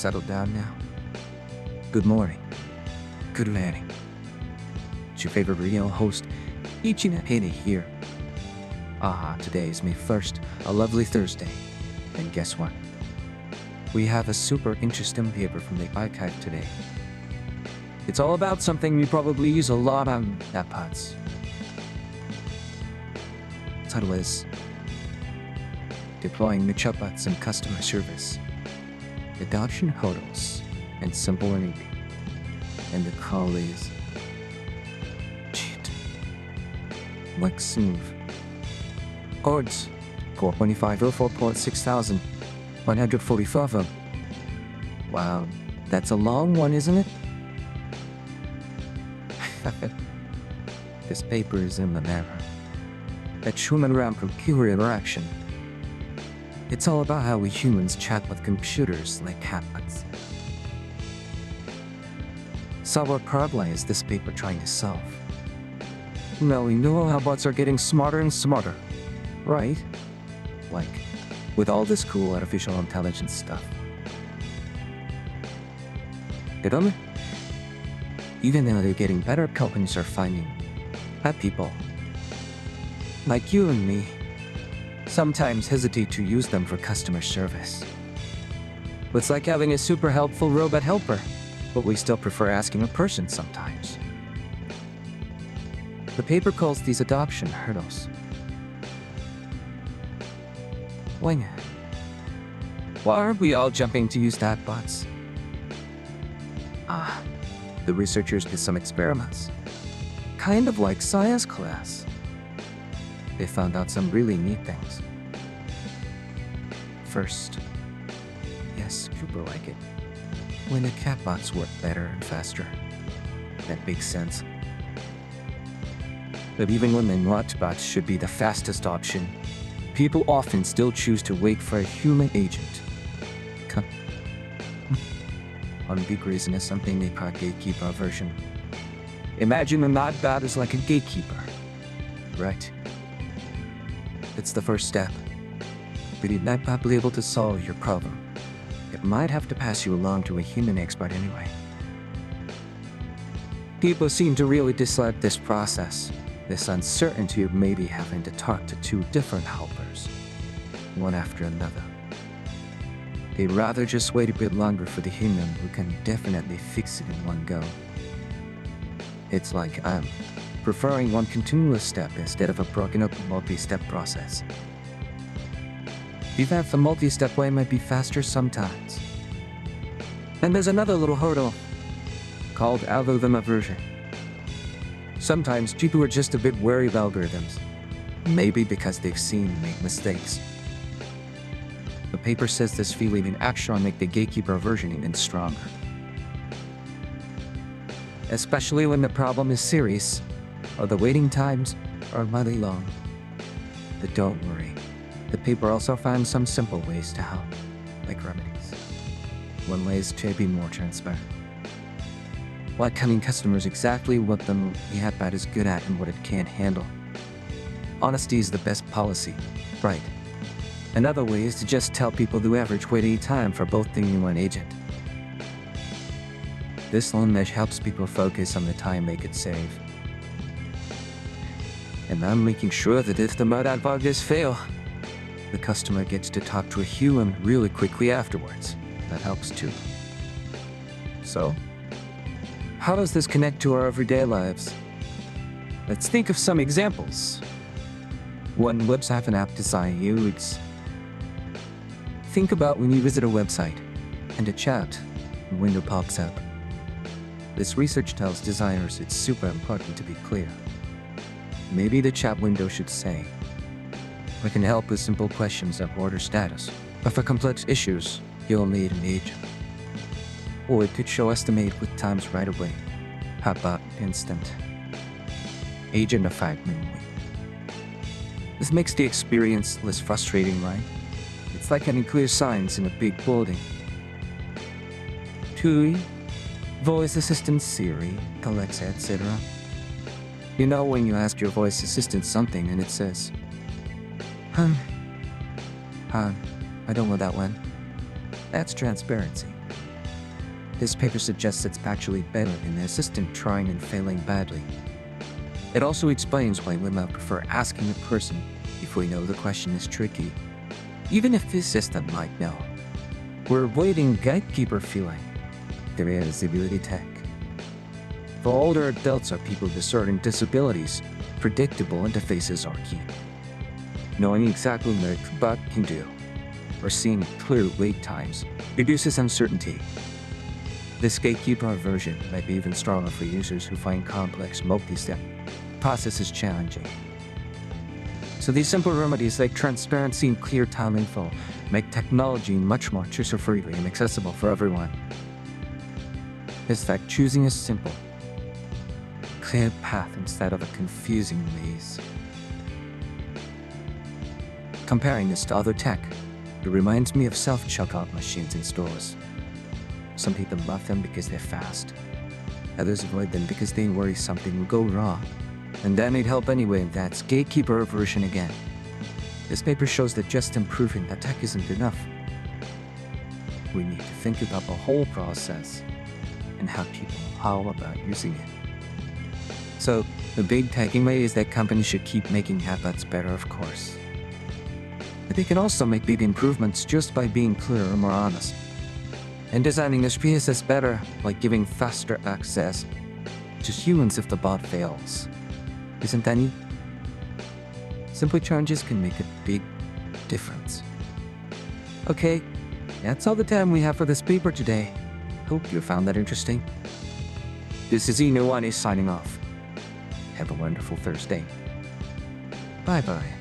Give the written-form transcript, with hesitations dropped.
settled down now? Good morning. Good evening. It's your favorite radio host, Ichino-ani here. Today is May 1st, a lovely Thursday. And guess what? We have a super interesting paper from the archive today. It's all about something we probably use a lot on Chatbots. Title is Deploying the Chatbots in Customer Service. Adoption Hurdles and Simple Remedies. And the call is Cheat. Like smooth. Odds 425,004,6,145. Wow, that's a long one, isn't it? This paper is in the mirror. That human around computer interaction. It's all about how we humans chat with computers like Chatbots. So what problem is this paper trying to solve? Now we know how bots are getting smarter and smarter, right? Like, with all this cool artificial intelligence stuff. Get on it? Even though they're getting better, companies are finding that people, like you and me, sometimes hesitate to use them for customer service. It's like having a super helpful robot helper, but we still prefer asking a person sometimes. The paper calls these adoption hurdles. Why aren't we all jumping to use Chatbots? The researchers did some experiments, kind of like science class. They found out some really neat things. First, yes, people like it when the Chatbots work better and faster. That makes sense. But even when the Chatbots should be the fastest option, people often still choose to wait for a human agent. One big reason is something they call Gatekeeper Aversion. Imagine a Chatbot is like a gatekeeper, right? It's the first step. But it might not be able to solve your problem. It might have to pass you along to a human expert anyway. People seem to really dislike this process, this uncertainty of maybe having to talk to two different helpers, one after another. They'd rather just wait a bit longer for the human who can definitely fix it in one go. It's like I'm preferring one continuous step instead of a broken up multi-step process. Even if the multi-step way might be faster sometimes. And there's another little hurdle called algorithm aversion. Sometimes people are just a bit wary of algorithms, maybe because they've seen them make mistakes. The paper says this feeling in action will make the gatekeeper aversion even stronger. Especially when the problem is serious, or the waiting times are mighty long. But don't worry, the paper also found some simple ways to help, like remedies. One way is to be more transparent. Like telling customers exactly what the Chatbot is good at and what it can't handle. Honesty is the best policy, right? Another way is to just tell people the average waiting time for both the new and agent. This long mesh helps people focus on the time they could save. And I'm making sure that if the Chatbot does fail, the customer gets to talk to a human really quickly afterwards. That helps too. So, how does this connect to our everyday lives? Let's think of some examples. One website and app design use. Think about when you visit a website and a chat window pops up. This research tells designers it's super important to be clear. Maybe the chat window should say, "We can help with simple questions of order status, but for complex issues, you'll need an agent." Or it could show estimate with times right away. Chatbot instant. Agent effect memory. This makes the experience less frustrating, right? It's like having clear signs in a big building. 2. Voice assistant Siri, Alexa, etc. You know when you ask your voice assistant something and it says, I don't know that one. That's transparency. This paper suggests it's actually better than the assistant trying and failing badly. It also explains why we might prefer asking a person if we know the question is tricky, even if the system might know. We're avoiding gatekeeper feeling. There is ability tech. For older adults or people with certain disabilities, predictable interfaces are key. Knowing exactly what a bot can do, or seeing clear wait times, reduces uncertainty. This gatekeeper aversion might be even stronger for users who find complex multi-step processes challenging. So these simple remedies like transparency and clear time info make technology much more user-friendly and accessible for everyone. It's like choosing a simple, clear path instead of a confusing maze. Comparing this to other tech, it reminds me of self-checkout machines in stores. Some people love them because they're fast. Others avoid them because they worry something will go wrong. And that may help anyway, and that's gatekeeper aversion again. This paper shows that just improving the tech isn't enough. We need to think about the whole process and how people how about using it. So, the big takeaway is that companies should keep making chatbots better, of course. But they can also make big improvements just by being clearer and more honest. And designing this process better, like giving faster access to humans if the bot fails. Isn't that neat? Simple changes can make a big difference. Okay, that's all the time we have for this paper today. Hope you found that interesting. This is ichino-ani signing off. Have a wonderful Thursday. Bye-bye.